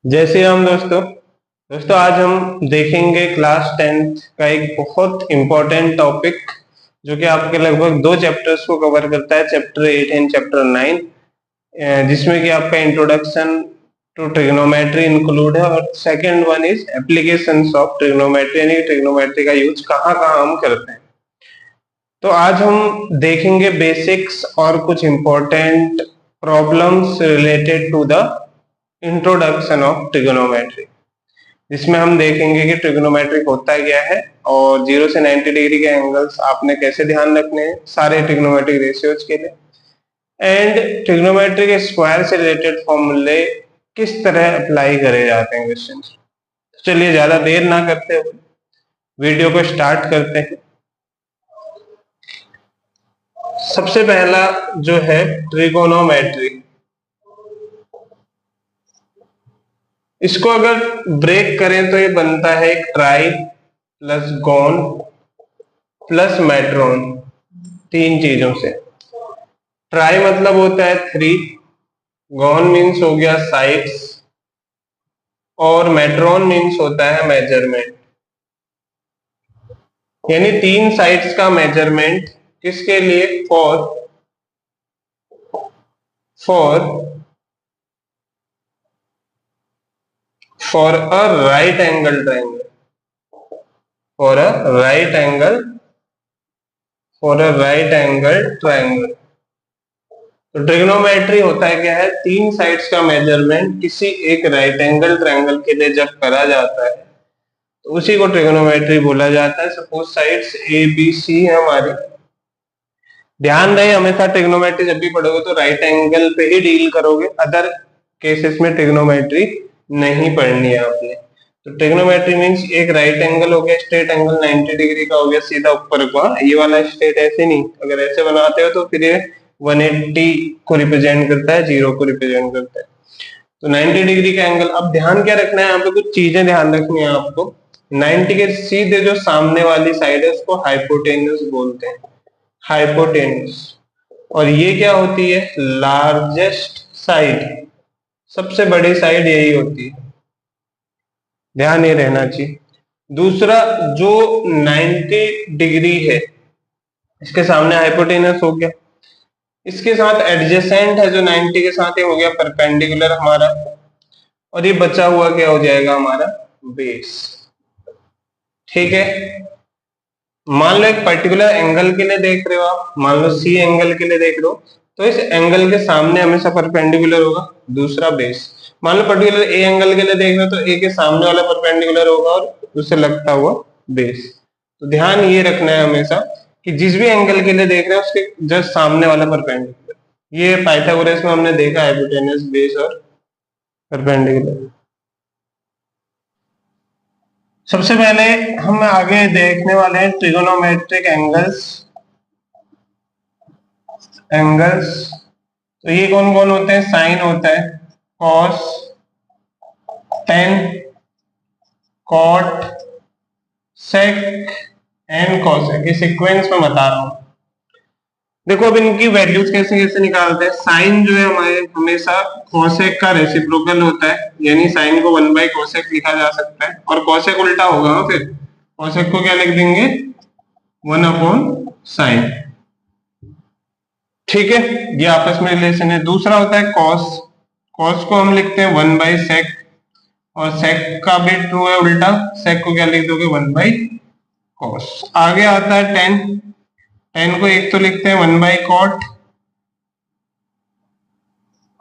जय श्री राम दोस्तों। आज हम देखेंगे क्लास 10th का एक बहुत इम्पोर्टेंट टॉपिक जो कि आपके लगभग दो चैप्टर्स को कवर करता है, चैप्टर 8 एंड चैप्टर 9, जिसमें कि आपका इंट्रोडक्शन टू ट्रिग्नोमेट्री इंक्लूड है और second one is applications of trigonometry, यानी ट्रिग्नोमेट्री का यूज कहाँ कहाँ हम करते हैं। तो आज हम देखेंगे बेसिक्स और कुछ important problems related to the introduction of trigonometry, जिसमें हम देखेंगे कि ट्रिगोनोमेट्री होता क्या है और 0 से 90 डिग्री के एंगल्स आपने कैसे ध्यान रखने हैं सारे ट्रिग्नोमेट्रिक रेशियोज के लिए, एंड ट्रिग्नोमेट्री के स्क्वायर से रिलेटेड फॉर्मूले किस तरह अप्लाई करे जाते हैं क्वेश्चन। तो चलिए ज्यादा देर ना करते हुए वीडियो को स्टार्ट करते हैं। सबसे पहला जो है ट्रिगोनोमेट्री, इसको अगर ब्रेक करें तो ये बनता है एक ट्राई प्लस गॉन प्लस मेट्रॉन, तीन चीजों से। ट्राई मतलब होता है 3, गॉन मीन्स हो गया साइड्स, और मेट्रॉन मीन्स होता है मेजरमेंट, यानी तीन साइड्स का मेजरमेंट किसके लिए, for a right angle triangle, for a right angle triangle. तो ट्रिग्नोमेट्री होता है क्या है, तीन साइड्स का मेजरमेंट किसी एक राइट एंगल ट्रायंगल के लिए जब करा जाता है तो उसी को ट्रिग्नोमेट्री बोला जाता है। Suppose sides A B C है हमारी। ध्यान रहे हमेशा ट्रिग्नोमेट्री जब भी पढ़ोगे तो राइट एंगल पे ही डील करोगे, अदर केसेस में ट्रिग्नोमेट्री नहीं पढ़नी है आपने। तो ट्रिग्नोमेट्री मींस एक राइट एंगल हो गया, स्ट्रेट एंगल 90 डिग्री का हो गया सीधा ऊपर को, ये वाला स्ट्रेट ऐसे नहीं, अगर ऐसे बनाते हो तो फिर ये 180 को रिप्रेजेंट करता है, 0 को रिप्रेजेंट करता है। तो 90 डिग्री का एंगल। अब ध्यान क्या रखना है, यहाँ पे कुछ चीजें ध्यान रखनी है आपको। 90 के सीधे जो सामने वाली साइड है उसको हाइपोटेन्यूस बोलते हैं, हाइपोटेन्यूस। और ये क्या होती है, लार्जेस्ट साइड, सबसे बड़ी साइड यही होती है, ध्यान ये रहना चाहिए। दूसरा जो 90 डिग्री है इसके सामने हाइपोटेनस हो गया, इसके साथ एडजेसेंट है जो 90 के साथ, ये हो गया परपेंडिकुलर हमारा, और ये बचा हुआ क्या हो जाएगा हमारा, बेस। ठीक है, मान लो एक पर्टिकुलर एंगल के लिए देख रहे हो आप, मान लो सी एंगल के लिए देख रहे हो, तो इस एंगल के सामने हमेशा परपेंडिकुलर होगा दूसरा बेस। मान लो पर्टिकुलर ए एंगल के लिए देख रहे हो तो ए के सामने वाला परपेंडिकुलर होगा और उससे लगता हुआ बेस। तो ध्यान ये रखना है हमेशा कि जिस भी एंगल के लिए देख रहे हो उसके जस्ट सामने वाला परपेंडिकुलर। ये पाइथागोरस में हमने देखा, हाइपोटेनस, बेस और परपेंडिकुलर। सबसे पहले हम आगे देखने वाले हैं ट्रिगोनोमेट्रिक एंगल्स। तो ये कौन कौन होते हैं, साइन होता है, cos, tan, cot, sec and cosec. ये सीक्वेंस में बता रहा हूं। देखो अब इनकी वैल्यूज कैसे कैसे निकालते हैं। साइन जो है हमारे हमेशा कॉसेक का रेसिप्रोकल होता है, यानी साइन को 1 बाई कॉसेक लिखा जा सकता है, और कॉसेक उल्टा होगा ना, फिर कॉसेक को क्या लिख देंगे, 1 अपॉन साइन। ठीक है, ये आपस में रिलेशन है। दूसरा होता है कॉस, कॉस को हम लिखते हैं 1 बाई सेक, और सेक का भी ट्रू है उल्टा, सेक को क्या लिख दोगे, 1 बाई कॉस। आगे आता है टेन, टेन को एक तो लिखते हैं 1 बाई कॉट,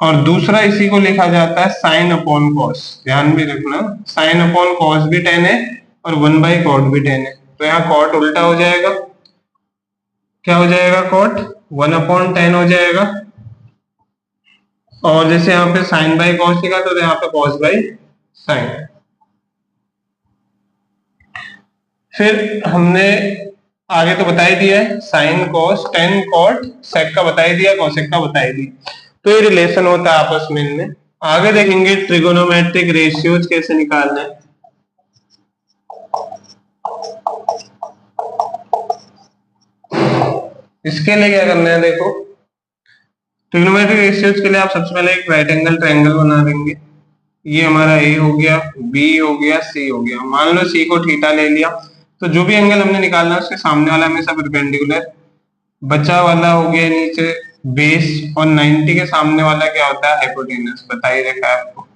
और दूसरा इसी को लिखा जाता है साइन अपॉन कॉस। ध्यान भी रखना, साइन अपॉन कॉस भी 10 है और 1 बाई कॉट भी 10 है, तो यहाँ कॉट उल्टा हो जाएगा, क्या हो जाएगा, कॉट 1 अपॉन 10 हो जाएगा। और जैसे यहाँ पे साइन बाई कॉस लिखा तो यहाँ पे कॉस बाई साइन। फिर हमने आगे तो बता ही दिया है, sine cos tan cot sec का बता ही दिया, कॉसेक का बता ही दिया। तो ये रिलेशन होता है आपस में इनमें। आगे देखेंगे ट्रिगोनोमेट्रिक रेशियोज कैसे निकालना है। इसके लिए क्या करना है, देखो ट्रिग्नोमेट्रिक रेशियोज के लिए आप सबसे पहले एक राइट एंगल ट्रायंगल बना देंगे। ये हमारा ए हो गया, बी हो गया, सी हो गया। मान लो सी को थीटा ले लिया, तो जो भी एंगल हमने निकालना है उसके सामने वाला हमेशा परपेंडिकुलर, बचा वाला हो गया नीचे बेस, और 90 के सामने वाला क्या होता है, हाइपोटेनस। बता ही रखा है आपको।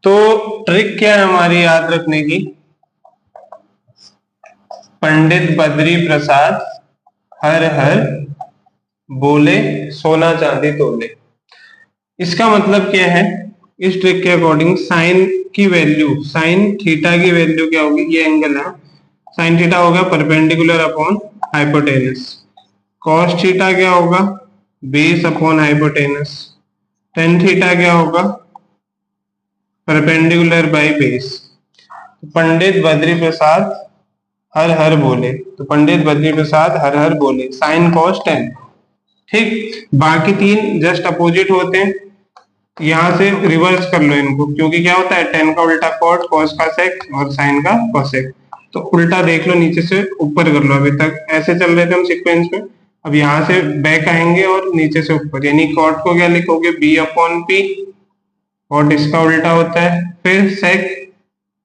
तो ट्रिक क्या है हमारी याद रखने की, पंडित बद्री प्रसाद हर हर बोले सोना चांदी तोले। इसका मतलब क्या है, इस ट्रिक के अकॉर्डिंग साइन की वैल्यू, साइन थीटा की वैल्यू क्या होगी, ये एंगल है, साइन थीटा होगा perpendicular upon hypotenuse. Cos theta क्या होगा, base upon hypotenuse. Tan theta क्या होगा, परपेंडिकुलर बाय बेस। पंडित बद्री प्रसाद हर हर बोले, तो पंडित बद्री प्रसाद हर हर बोले साइन कॉस टेन। ठीक, बाकी तीन जस्ट अपोजिट होते हैं, यहां से रिवर्स कर लो इनको, क्योंकि क्या होता है, टेन का उल्टा कॉट, कॉस का सेक और साइन का कोसेक। तो उल्टा देख लो, नीचे से ऊपर कर लो। अभी तक ऐसे चल रहे थे हम सीक्वेंस में, अब यहाँ से बैक आएंगे और नीचे से ऊपर, यानी कॉट को क्या लिखोगे, बी अपॉन पी, कॉट इसका उल्टा होता है। फिर सेक,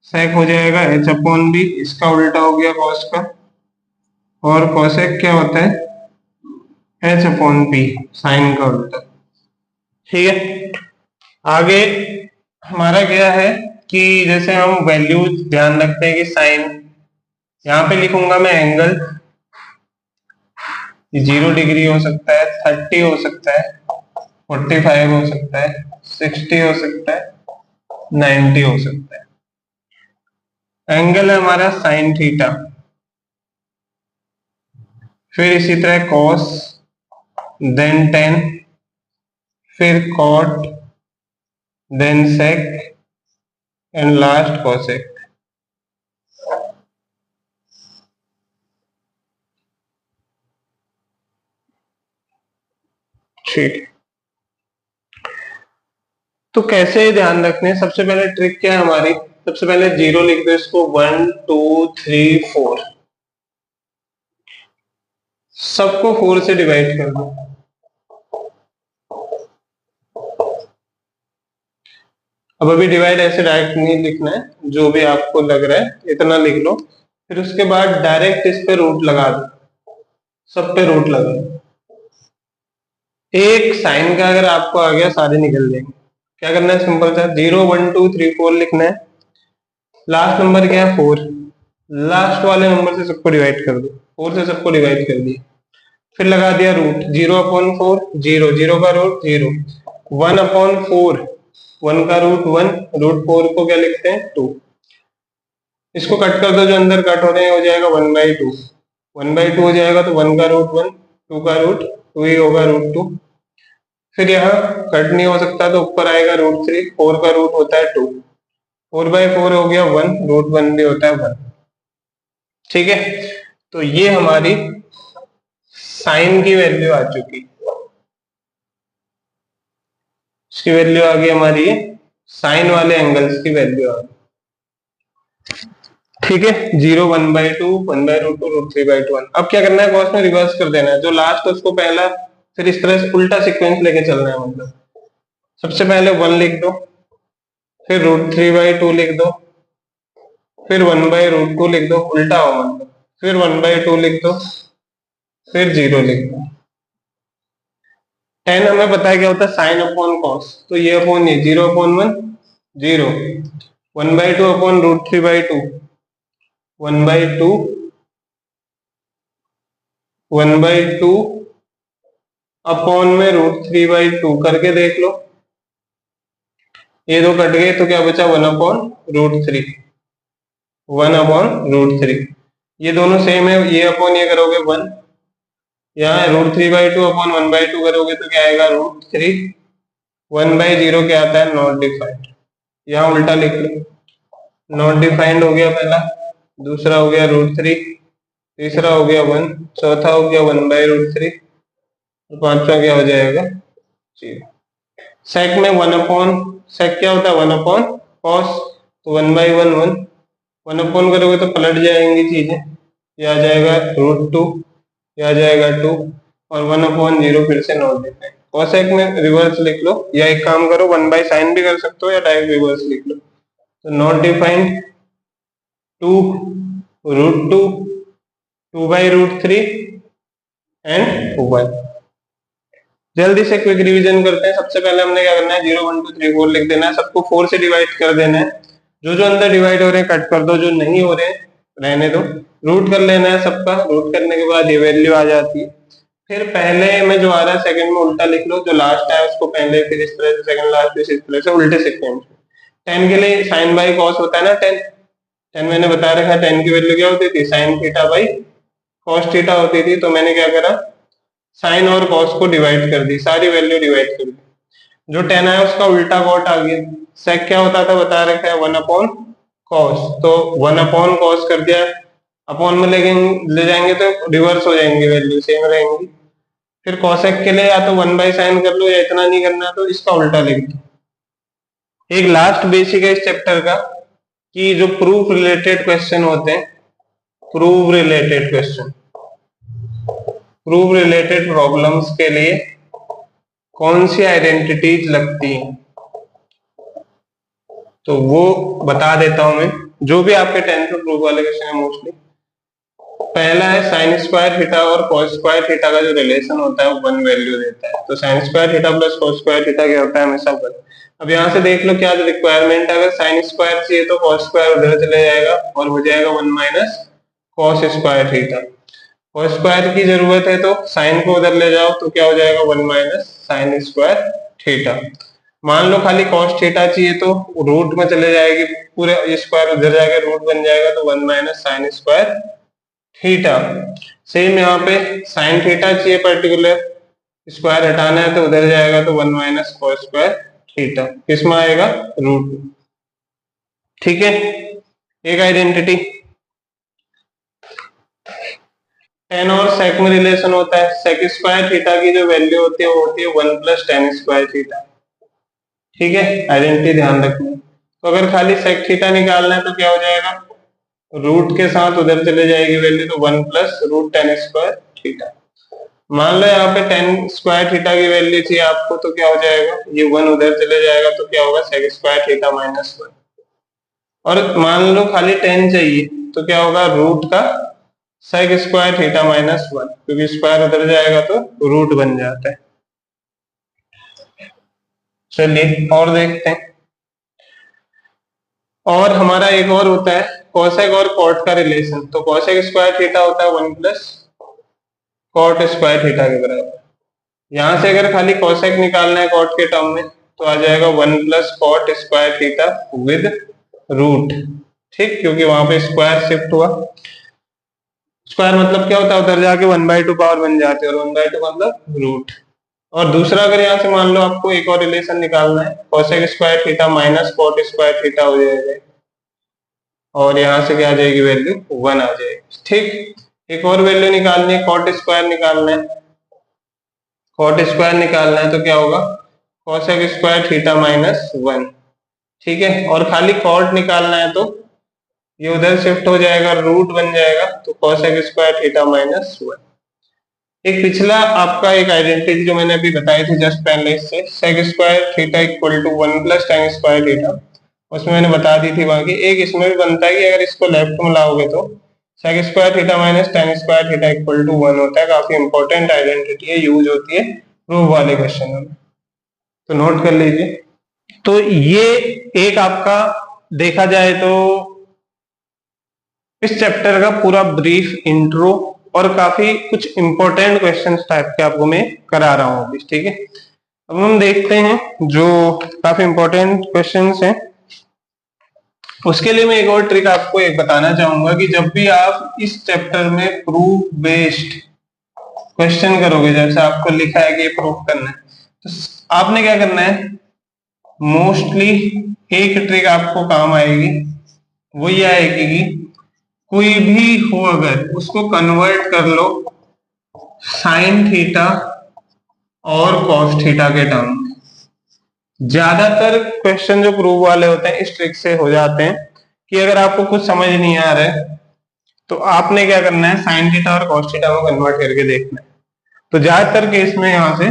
सेक हो जाएगा एच अपॉन बी, इसका उल्टा हो गया कॉस का, और कोसेक क्या होता है, एच अपॉन पी, साइन का उल्टा। ठीक है, आगे हमारा क्या है कि जैसे हम वैल्यू ध्यान रखते हैं कि साइन, यहाँ पे लिखूंगा मैं एंगल, 0 डिग्री हो सकता है, 30 हो सकता है, 45 हो सकता है, 60 हो सकता है, 90 हो सकता है। एंगल है हमारा साइन थीटा। फिर इसी तरह कॉस, देन टेन, फिर cot, then sec, and last cosec. ठीक, तो कैसे ध्यान रखने, सबसे पहले ट्रिक क्या है हमारी, सबसे पहले 0 लिख दो इसको, 1 2 3 4, सबको 4 से डिवाइड कर दो। अब अभी डिवाइड ऐसे डायरेक्ट नहीं लिखना है, जो भी आपको लग रहा है इतना लिख लो। फिर उसके बाद डायरेक्ट इस पे रूट लगा दो, सब पे रूट लगा दो। एक साइन का अगर आपको आ गया, सारे निकल जाएंगे। क्या करना है, सिंपल सा, 0 1 2 3 4 लिखना है। लास्ट नंबर क्या है, 4, लास्ट वाले नंबर से सबको डिवाइड कर दो, 4 से सबको डिवाइड कर दिया। फिर लगा दिया रूट, 0 अपॉन 4 0, 0 का रूट 0, 1 अपॉन 4 1 का रूट 1, रूट 4 को क्या लिखते हैं, 2। इसको कट कर दो, जो अंदर कट हो रहे हैं, हो जाएगा 1/2, 1/2 हो जाएगा, तो 1 का रूट 1, 2 का रूट 2 ही होगा, रूट 2। फिर यहाँ कट नहीं हो सकता, तो ऊपर आएगा रूट 3, 4 का रूट होता है 2, 4/4 हो गया 1, रूट 1 भी होता है 1। ठीक है, तो ये हमारी साइन की वैल्यू आ चुकी, इसकी वैल्यू आ गई हमारी, साइन वाले एंगल्स की वैल्यू आ गई। ठीक है, 0 1/2 1/√2 √3/1। अब क्या करना है, कॉस में रिवर्स कर देना है, जो लास्ट है उसको पहला, फिर इस तरह से उल्टा सीक्वेंस लेके चलना है। मतलब सबसे पहले 1 लिख दो, फिर √3/2 लिख दो, फिर 1/√2 लिख दो, उल्टा हो मतलब, फिर 1/2 लिख दो, फिर 0 लिख दो। 10 हमें पता है क्या होता है, साइन अपॉन कॉस, तो ये अपॉन ये, 0 अपॉन 1 0, 1/2 अपॉन √3/2 1/2, 1/2 अपॉन में √3/2 करके देख लो, ये दो कट गए, तो क्या बचा, 1/√3, 1/√3। ये दोनों सेम है, ये अपॉन ये करोगे 1, यहाँ √3/2 अपॉन 1/2 करोगे तो क्या आएगा, √3। 1/0 क्या आता है, नॉट डिफाइंड, यहाँ उल्टा लिख लो, नॉट डिफाइंड हो गया पहला, दूसरा हो गया √3, तीसरा हो गया 1, चौथा हो गया 1/√3, और पांचवा क्या हो जाएगा, 0। सेक में 1 अपॉन, सेक क्या होता है, 1 अपॉन कॉस, तो 1/1 1, 1 अपॉन करोगे तो पलट जाएंगी चीजें, ये आ जाएगा √2, ये आ जाएगा 2, और 1/0 फिर से नॉट डिफाइंड। कोसेक में रिवर्स लिख लो, या एक काम करो 1/sin भी कर सकते हो या डायरेक्ट रिवर्स लिख लो। तो नॉट डिफाइंड 2√2, 2/√3 एंड 1। जल्दी से क्विक रिवीजन करते हैं। सबसे पहले हमने क्या करना है, 0 1 2 3 4 लिख देना है, सबको 4 से डिवाइड कर देना है। जो जो अंदर डिवाइड हो रहे हैं कट कर दो, जो नहीं हो रहे हैं रहने दो। रूट कर लेना है सबका, रूट करने के बाद ये वैल्यू आ जाती है। फिर पहले में जो आ रहा है सेकंड में उल्टा लिख लो, जो लास्ट है उसको पहले, फिर इस तरह से सेकंड लास्ट, फिर इस तरह से उल्टे सीक्वेंस। 10 के लिए साइन बाई कॉस होता है ना, 10 मैंने बता रखा है 10 की वैल्यू क्या होती थी, sine theta by cos theta होती थी। तो मैंने क्या करा, साइन और कॉस को डिवाइड कर दी, सारी वैल्यू डिवाइड कर दी। जो 10 आया उसका उल्टा कॉट आ गया। सेक क्या होता था बता रखा है, 1 अपॉन कॉस, तो 1 अपॉन कॉस कर दिया, अपॉन में ले जाएंगे तो रिवर्स हो जाएंगे, वैल्यू सेम रहेंगी। फिर कॉसेक के लिए या तो 1/sin कर लो, या इतना नहीं करना तो इसका उल्टा लिख दो। एक लास्ट बेसिक है इस चैप्टर का कि जो प्रूफ रिलेटेड क्वेश्चन होते हैं, proof related question, proof related problems के लिए कौन सी आइडेंटिटीज लगती हैं, तो वो बता देता हूं मैं। जो भी आपके 10th में प्रूफ वाले क्वेश्चन है मोस्टली, पहला है साइन स्क्वायर थीटा और कॉस स्क्वायर थीटा का जो रिलेशन होता है वो 1 वैल्यू देता है। तो sign square theta plus cos square theta क्या होता है, हमेशा 1। अब यहाँ से देख लो क्या रिक्वायरमेंट है, अगर साइन स्क्वायर चाहिए तो कॉस स्क्वायर उधर चले जाएगा और हो जाएगा 1 minus cos square theta. Cos square की जरूरत है तो साइन को उधर ले जाओ तो क्या हो जाएगा, 1 माइनस साइन स्क्वायर थीटा। मान लो खाली कॉस थीटा चाहिए तो रूट में चले जाएगी, पूरे स्क्वायर उधर जाएगा, रूट बन जाएगा, तो 1 minus sign square theta. Same यहाँ पे साइन थीटा चाहिए पर्टिकुलर, स्क्वायर हटाना है तो उधर जाएगा, तो 1 माइनस कॉस स्क्वायर थीटा, किसमें आएगा, रूट। ठीक है, एक आइडेंटिटी। टेन और सेक में रिलेशन होता है, सेक स्क्वायर थीटा की जो वैल्यू होती है वो होती है 1 प्लस टेन स्क्वायर थीटा। ठीक है, आइडेंटिटी ध्यान रखना। तो अगर खाली सेक थीटा निकालना है तो क्या हो जाएगा, रूट के साथ उधर चले जाएगी वैल्यू, तो 1 plus root tan square theta. मान लो यहाँ पे टेन स्क्वायर थीटा की वैल्यू थी आपको, तो क्या हो जाएगा, ये 1 उधर चले जाएगा, तो क्या होगा, सेक स्क्वायर थीटा माइनस 1। और मान लो खाली 10 चाहिए तो क्या होगा, रूट का सेक स्क्वायर थीटा माइनस 1, क्योंकि स्क्वायर उधर जाएगा तो रूट बन जाता है। चलिए और देखते हैं। और हमारा एक और होता है कोसेक और कॉट का रिलेशन। तो कोसेक स्क्वायर थीटा होता है 1 प्लस कॉट स्क्वायर थीटा के बराबर। यहां से अगर खाली कोसेक निकालना है कॉट के टर्म में तो आ जाएगा 1 plus cot square theta with root. ठीक, क्योंकि वहां पे स्क्वायर शिफ्ट हुआ। स्क्वायर मतलब क्या होता है, उधर जाके 1/2 पावर बन जाते हैं, और 1/2 मतलब रूट। और दूसरा अगर यहाँ से मान लो आपको एक और रिलेशन निकालना है, cosec square theta minus cot square theta हो जाएगा, और यहाँ से क्या आ जाएगी वैल्यू, 1 आ जाएगी। ठीक, एक और वैल्यू निकालनी है, कॉट स्क्वायर निकालना है। कॉट स्क्वायर निकालना है तो क्या होगा, कोसेक स्क्वायर थीटा माइनस 1। ठीक है, और खाली कॉट निकालना है तो ये उधर शिफ्ट हो जाएगा, रूट बन जाएगा, तो कोसेक स्क्वायर थीटा माइनस 1। एक पिछला आपका एक आइडेंटिटी जो मैंने अभी बताई थी जस्ट पहले इससे, sec square theta equal to 1 plus tan square theta, उसमें मैंने बता दी थी वहां की। एक इसमें भी बनता है कि अगर इसको लेफ्ट में लाओगे तो sec square theta minus tan square theta equal to 1 होता है। काफी इंपॉर्टेंट आइडेंटिटी है, यूज होती है प्रूफ वाले क्वेश्चन में, तो नोट कर लीजिए। तो ये एक आपका देखा जाए तो इस चैप्टर का पूरा ब्रीफ इंट्रो, और काफी कुछ इंपॉर्टेंट क्वेश्चंस टाइप के आपको मैं करा रहा हूं अभी। ठीक है, अब हम देखते हैं जो काफी इंपॉर्टेंट क्वेश्चंस हैं। उसके लिए मैं एक और ट्रिक आपको एक बताना चाहूंगा कि जब भी आप इस चैप्टर में प्रूफ बेस्ड क्वेश्चन करोगे, जैसे आपको लिखा है कि प्रूफ करना है, तो आपने क्या करना है, मोस्टली एक ट्रिक आपको काम आएगी, वो ये आएगी कि कोई भी हो अगर उसको कन्वर्ट कर लो साइन थीटा और कॉस थीटा के टर्म में। ज्यादातर क्वेश्चन जो प्रूफ वाले होते हैं इस ट्रिक से हो जाते हैं कि अगर आपको कुछ समझ नहीं आ रहा है तो आपने क्या करना है, साइन थीटा और कॉस थीटा को कन्वर्ट करके देखना है। तो ज्यादातर केस में यहां से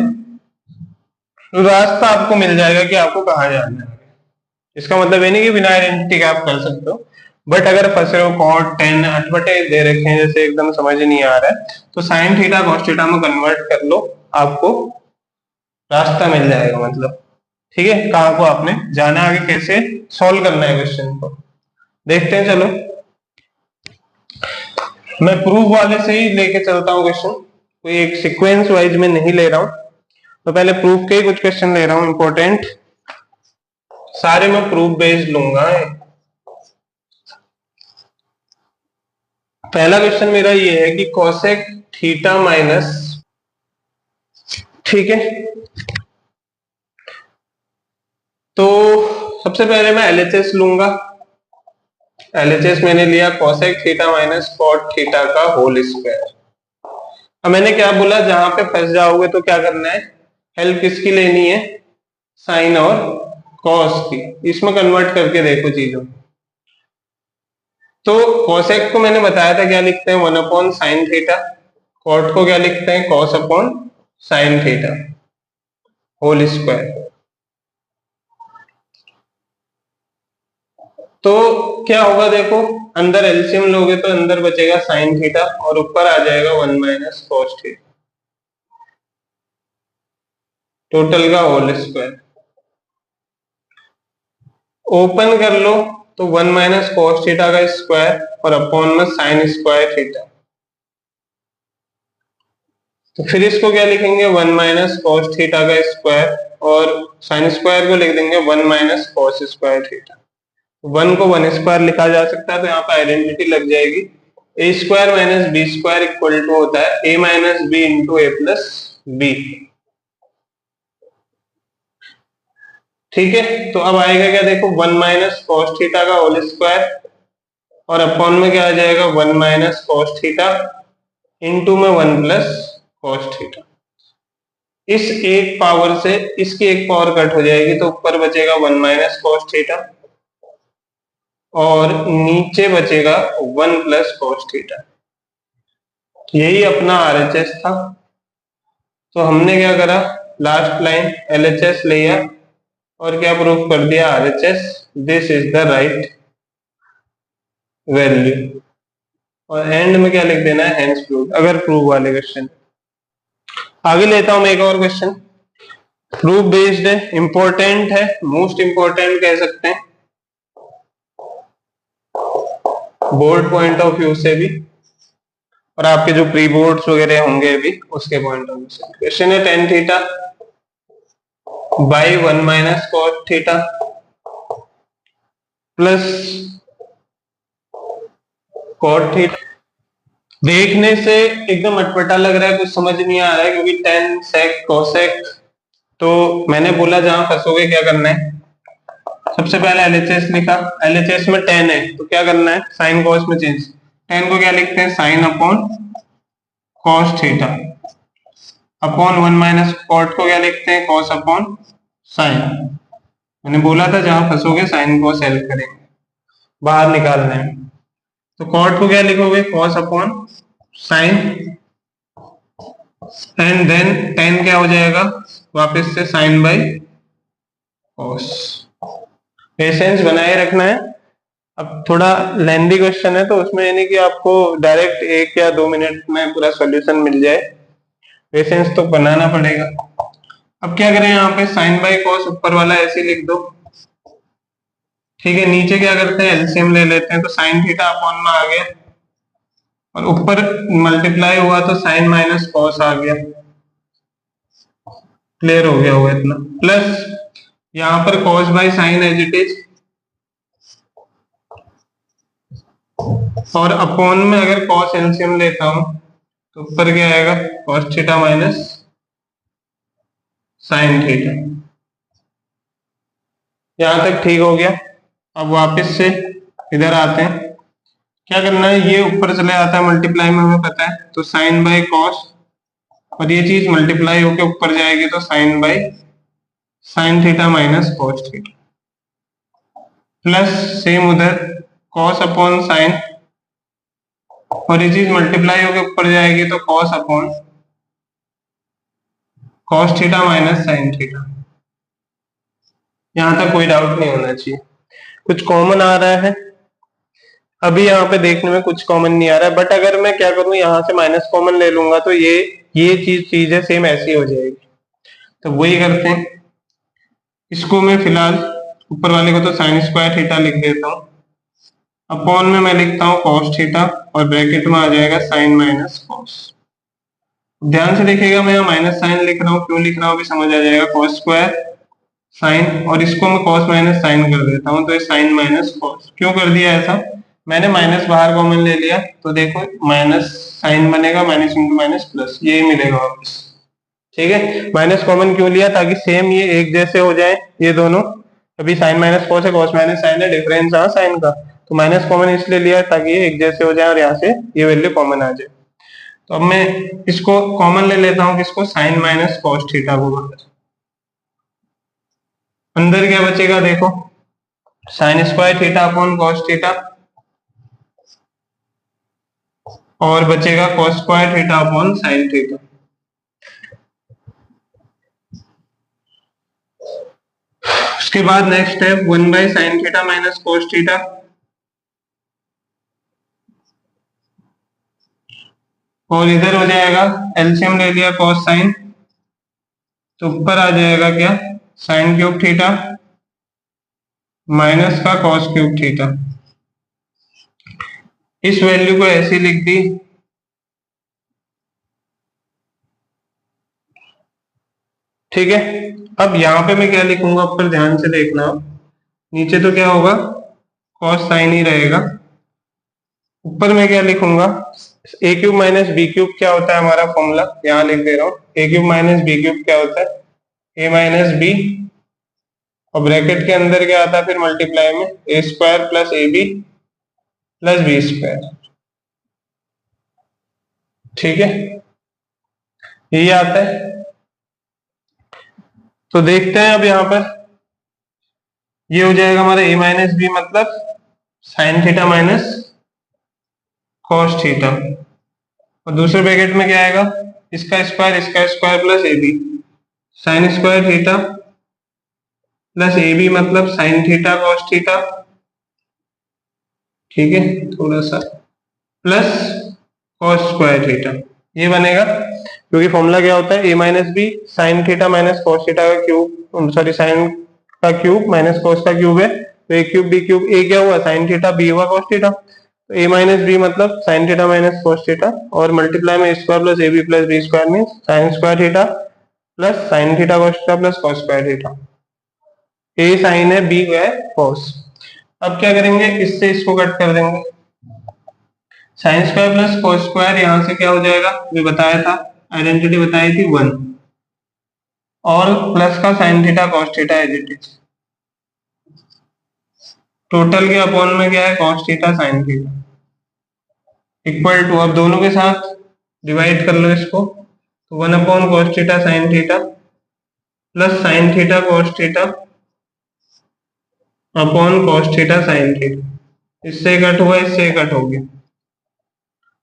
तो रास्ता आपको मिल जाएगा कि आपको कहाँ जाना है। इसका मतलब ये नहीं कि बिना आइडेंटिटी के आप कर सकते हो, बट अगर फंसे हो कॉट टेन अटपटे दे रखे हैं जैसे एकदम समझ नहीं आ रहा है, तो साइन थीटा कॉस थीटा में कन्वर्ट कर लो, आपको रास्ता मिल जाएगा। मतलब ठीक है, कहाँ को आपने जाना, आगे कैसे सॉल्व करना है क्वेश्चन को देखते हैं। चलो मैं प्रूफ वाले से ही लेके चलता हूँ क्वेश्चन, कोई एक सीक्वेंस वाइज में नहीं ले रहा हूं। तो पहले प्रूफ के ही कुछ क्वेश्चन ले रहा हूं इंपॉर्टेंट, सारे मैं प्रूफ बेस्ड लूंगा। पहला क्वेश्चन मेरा ये है कि कोसेक थीटा माइनस, ठीक है, तो सबसे पहले मैं एलएचएस लूंगा। एलएचएस मैंने लिया cosec theta minus cot theta का होल स्क्वायर। अब मैंने क्या बोला, जहां पे फंस जाओगे तो क्या करना है, हेल्प किसकी लेनी है, साइन और कॉस की। इसमें कन्वर्ट करके देखो चीजों। तो कोसेक को मैंने बताया था क्या लिखते हैं, 1/sin थीटा। कॉट को क्या लिखते हैं, cos/sin थीटा होल स्क्वायर। तो क्या होगा देखो, अंदर एलसीएम लोगे तो अंदर बचेगा साइन थीटा और ऊपर आ जाएगा 1 - cos थीटा, टोटल का होल स्क्वायर। ओपन कर लो तो 1 - cos थीटा का स्क्वायर और अपॉन में साइन स्क्वायर थीटा। तो फिर इसको क्या लिखेंगे, 1 - cos थीटा का स्क्वायर और साइन स्क्वायर को लिख देंगे 1 - cos स्क्वायर थीटा। वन को वन स्क्वायर लिखा जा सकता है, तो यहाँ पे आइडेंटिटी लग जाएगी। A square minus B square equal to होता है A minus B into A plus B. ठीक है, तो अब आएगा क्या देखो, 1 - cos थीटा का होल स्क्वायर और अपॉन में क्या आ जाएगा 1 - cos थीटा इंटू में 1 + cos थीटा। इस एक पावर से इसकी एक पावर कट हो जाएगी, तो ऊपर बचेगा 1 - cos थीटा और नीचे बचेगा 1 + cos थीटा। यही अपना आरएचएस था। तो हमने क्या करा, लास्ट लाइन एलएचएस लिया और क्या प्रूफ कर दिया, RHS, this is the right value. और एंड में क्या लिख देना है, हेंस प्रूव, अगर प्रूव वाले क्वेश्चन। आगे लेता हूं मैं एक और क्वेश्चन, प्रूफ बेस्ड है, इंपॉर्टेंट है, मोस्ट इंपॉर्टेंट कह सकते हैं बोर्ड पॉइंट ऑफ व्यू से भी, और आपके जो प्री बोर्ड्स वगैरह होंगे भी उसके पॉइंट ऑफ व्यू से। क्वेश्चन है tan theta by 1 - cos theta plus cot theta. देखने से एकदम अटपटा लग रहा है, कुछ समझ नहीं आ रहा है, क्योंकि tan sec cosec। तो मैंने बोला जहां फंसोगे क्या करना है, सबसे पहले एलएचएस लिखा, एलएचएस में tan है तो क्या करना है, साइन कॉस में चेंज। tan को क्या लिखते हैं, sine upon cos theta upon 1 - cot को क्या लिखते हैं, कॉस अपॉन साइन। मैंने बोला था जहां फंसोगे साइन कॉस हेल्प करेंगे बाहर निकालने में। तो कॉट को क्या लिखोगे, cos upon sine and then tan क्या हो जाएगा, वापस से साइन बाई कॉस। पेशेंस बनाए रखना है। अब थोड़ा लेंदी क्वेश्चन है, तो उसमें यानी कि आपको डायरेक्ट 1 या 2 मिनट में पूरा सॉल्यूशन मिल जाए, पेशेंस तो बनाना पड़ेगा। अब क्या करें, यहाँ पे साइन बाई कॉस ऊपर वाला ऐसे लिख दो, ठीक है। नीचे क्या करते हैं, एलसीएम ले लेते हैं, तो साइन थीटा अपॉन में आ गया और ऊपर मल्टीप्लाई हुआ तो साइन माइनस कॉस आ गया। क्लियर हो गया होगा इतना, प्लस यहाँ पर cos by sine as it is, और अपॉन में अगर कॉस एलसीएम लेता हूं तो ऊपर क्या आएगा, cos theta minus sine theta. यहां तक ठीक हो गया। अब वापस से इधर आते हैं, क्या करना है, ये ऊपर चले आता है मल्टीप्लाई में, हमें पता है, तो साइन बाई कॉस और ये चीज मल्टीप्लाई होके ऊपर जाएगी तो sine by sine theta minus cos theta, plus same उधर कॉस अपॉन साइन और ये चीज मल्टीप्लाई होके ऊपर जाएगी तो cos upon cos theta minus sine theta. यहाँ तक कोई डाउट नहीं होना चाहिए। कुछ कॉमन आ रहा है? अभी यहाँ पे देखने में कुछ कॉमन नहीं आ रहा है, बट अगर मैं क्या करूँ, यहाँ से माइनस कॉमन ले लूंगा तो ये चीज है सेम ऐसी हो जाएगी। तो वही करते हैं, इसको मैं फिलहाल ऊपर वाले को तो साइन स्क्वायर थीटा लिख देता हूँ, अपॉन में मैं लिखता हूँ कॉस थीटा, और ब्रैकेट में आ जाएगा साइन माइनस कॉस। ध्यान से देखिएगा, मैं यहाँ माइनस साइन लिख रहा हूँ, क्यों लिख रहा हूँ अभी समझ आ जाएगा। कॉस स्क्वायर साइन, और इसको मैं कॉस माइनस साइन कर देता हूँ, तो ये साइन माइनस कॉस। क्यों कर दिया ऐसा, मैंने माइनस बाहर कॉमन ले लिया, तो देखो माइनस साइन बनेगा, माइनस इंटू माइनस प्लस, ये मिलेगा वापस। ठीक है, माइनस कॉमन क्यों लिया, ताकि सेम ये एक जैसे हो जाए ये दोनों। अभी साइन माइनस कॉस है, कॉस माइनस साइन है, डिफरेंस हाँ साइन का, तो माइनस कॉमन इसलिए लिया ताकि ये एक जैसे हो जाए और यहाँ से ये वैल्यू कॉमन आ जाए। तो अब मैं इसको कॉमन ले लेता हूँ, किसको, साइन माइनस कॉस थीटा को बाहर। अंदर क्या बचेगा देखो, sign square theta upon cos theta, और बचेगा cos square theta upon sine theta. उसके बाद नेक्स्ट है 1 by sine theta minus cos theta, और इधर हो जाएगा एलसीएम ले लिया कॉस साइन, तो ऊपर आ जाएगा क्या, साइन क्यूब थीटा माइनस का कॉस क्यूब थीटा। इस वैल्यू को ऐसे लिख दी। ठीक है, अब यहाँ पे मैं क्या लिखूंगा, ऊपर ध्यान से देखना, नीचे तो क्या होगा, कॉस साइन ही रहेगा। ऊपर मैं क्या लिखूंगा, ए क्यूब माइनस बी क्यूब क्या होता है हमारा फॉर्मूला, यहाँ लिख दे रहा हूँ। A cube minus B cube क्या होता है, ए माइनस बी, और ब्रैकेट के अंदर क्या आता है फिर मल्टीप्लाई में, A square plus A B plus B square. ठीक है, यही आता है। तो देखते हैं अब यहाँ पर, ये हो जाएगा हमारा ए माइनस बी मतलब sine theta minus cos theta, और दूसरे ब्रैकेट में क्या आएगा, इसका square plus A B, sine square theta plus A B मतलब साइन थीटा कॉस थीटा। ठीक है, थोड़ा सा प्लस कॉस स्क्वायर थीटा, ये बनेगा, क्योंकि फॉर्मूला क्या होता है, A minus B sine theta minus cos theta का क्यूब, सॉरी साइन का क्यूब माइनस कॉस का क्यूब है, तो A cube B cube, A क्या हुआ साइन थीटा, बी हुआ कॉस थीटा, तो ए माइनस बी मतलब sine theta minus cos theta, और मल्टीप्लाई में square plus A B plus B square mean sine square theta plus sine theta cos theta plus cos square theta. A sign है, B है cos. अब क्या करेंगे, इससे इसको कट कर देंगे, sign square plus cos square, यहां से क्या हो जाएगा, ये बताया था, आइडेंटिटी बताई थी 1, और प्लस का sine theta cos theta as it is, total के अपॉन में क्या है cos theta sine theta, equal to, अब दोनों के साथ डिवाइड कर लो इसको, तो 1 upon cos theta sine theta plus sine theta cos theta upon cos theta sine theta, इससे कट हुआ, इससे कट हो गया।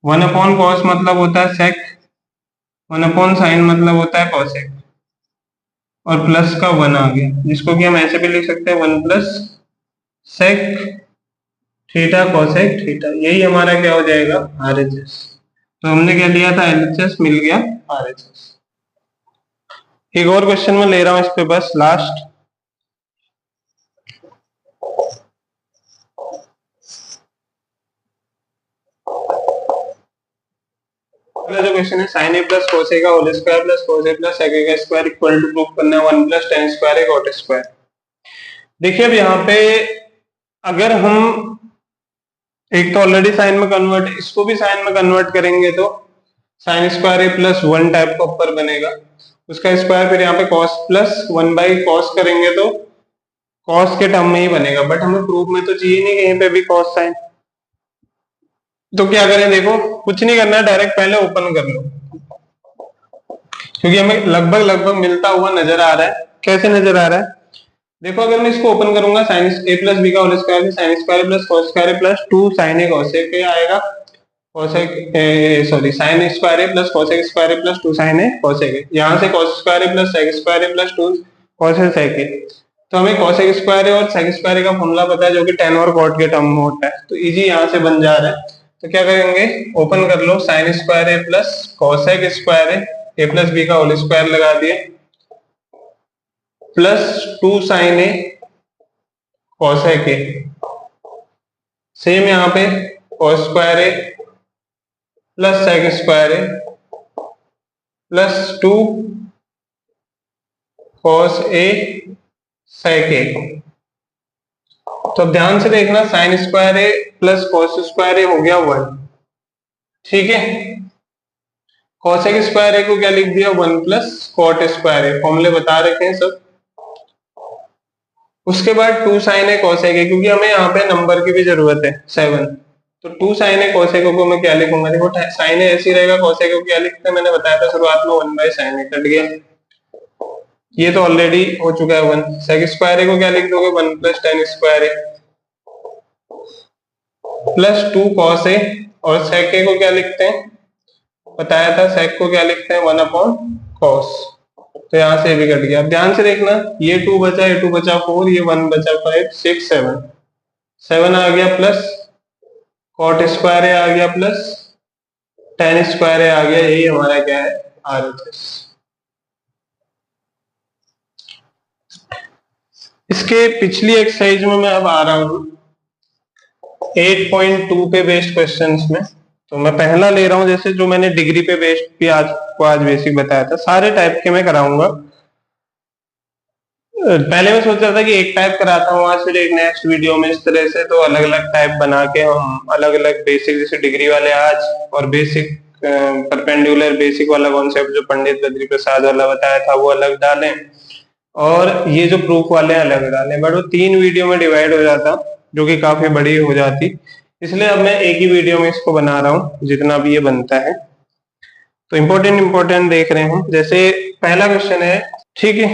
1 अपॉन कॉस मतलब होता है सेक, 1 अपॉन साइन मतलब होता है कॉसेक, और प्लस का 1 आ गया, जिसको कि हम ऐसे भी लिख सकते हैं 1 plus sec theta cosec theta, यही हमारा क्या हो जाएगा आरएचएस। तो हमने क्या लिया था, एलएचएस, मिल गया आरएचएस। एक और क्वेश्चन में ले रहा हूं इस पे, बस लास्ट। अगला जो क्वेश्चन है, साइन ए प्लस कोस ए का होल स्क्वायर प्लस कोस ए प्लस सेक ए का स्क्वायर इक्वल टू प्रूफ करना है 1 प्लस टेन स्क्वायर ए कॉट स्क्वायर। देखिए अब यहाँ पे अगर हम एक तो ऑलरेडी साइन में कन्वर्ट, इसको भी साइन में कन्वर्ट करेंगे तो sign square A plus 1 type का ऊपर बनेगा, उसका स्क्वायर फिर यहाँ पे कॉस प्लस 1 बाई कॉस करेंगे तो कॉस के टर्म में ही बनेगा, बट हमें प्रूफ में तो चाहिए नहीं कहीं पे भी कॉस साइन। तो क्या करें, देखो कुछ नहीं करना है, डायरेक्ट पहले ओपन कर लो, क्योंकि हमें लगभग लगभग मिलता हुआ नजर आ रहा है। कैसे नजर आ रहा है, देखो अगर मैं इसको ओपन करूंगा, साइन ए प्लस बी का whole square sine square plus cos square plus 2 sine A cosec A आएगा, cosec sorry sine square A plus cosec square A plus 2 sine A cosec A, यहाँ से cos square A plus sec square A plus 2 cosec sec A, तो हमें cosec square और sec square का formula पता है जो कि tan और cot के टर्म में होता है, तो इजी यहाँ से बन जा रहा है। तो क्या करेंगे, ओपन कर लो, sin square A plus cosec square A plus B का होल स्क्वायर लगा दिए प्लस 2 sin ए cosec ए, सेम यहाँ पे cos square A plus sec square A plus 2 cos A sec ए। तो अब ध्यान से देखना, sign square A plus cos square ए हो गया 1, ठीक है। कॉसेक स्क्वायर ए को क्या लिख दिया, 1 प्लस कॉट स्क्वायर ए, फॉर्मूले बता रखे हैं सब। उसके बाद 2 साइन ए कॉसेक ए, क्योंकि हमें यहाँ पे नंबर की भी जरूरत है 7, तो 2 साइन ए कॉसेक को मैं क्या लिखूंगा, देखो साइन ए ऐसे ही रहेगा, कॉसेक को क्या लिखते हैं, मैंने बताया था शुरुआत में 1 बाय साइन ए, कट गया, ये तो ऑलरेडी हो चुका है 1। सेक स्क्वायर ए को क्या लिख दोगे, 1 plus tan square A plus 2 cos A, और सेक ए को क्या लिखते हैं, बताया था सेक को क्या लिखते हैं, 1 अपॉन कॉस, तो यहां से भी कट गया। अब ध्यान से देखना, ये 2 बचा, ये 2 बचा 4, ये 1 बचा 5 6 7, 7 आ गया प्लस कॉट स्क्वायर ए आ गया प्लस टेन स्क्वायर ए आ गया, यही हमारा क्या है, आरएचएस। इसके पिछली एक्सरसाइज में मैं अब आ रहा हूं 8.2 पे बेस्ड क्वेश्चंस में। तो मैं पहला ले रहा हूं, जैसे जो मैंने डिग्री पे बेस्ड भी आज बेसिक बताया था, सारे टाइप के मैं कराऊंगा। पहले मैं सोच रहा था कि एक टाइप कराता हूँ आज, फिर एक नेक्स्ट वीडियो में इस तरह से, तो अलग अलग टाइप बना के हम अलग अलग बेसिक, जैसे डिग्री वाले आज, और बेसिक परपेंडिकुलर बेसिक वाला कॉन्सेप्ट जो पंडित बद्री प्रसाद वाला बताया था वो अलग डालें, और ये जो प्रूफ वाले अलग डालें। बट वो 3 वीडियो में डिवाइड हो जाता, जो कि काफी बड़ी हो जाती, इसलिए अब मैं एक ही वीडियो में इसको बना रहा हूँ जितना भी ये बनता है। तो इम्पोर्टेंट देख रहे हैं, जैसे पहला क्वेश्चन है, ठीक है।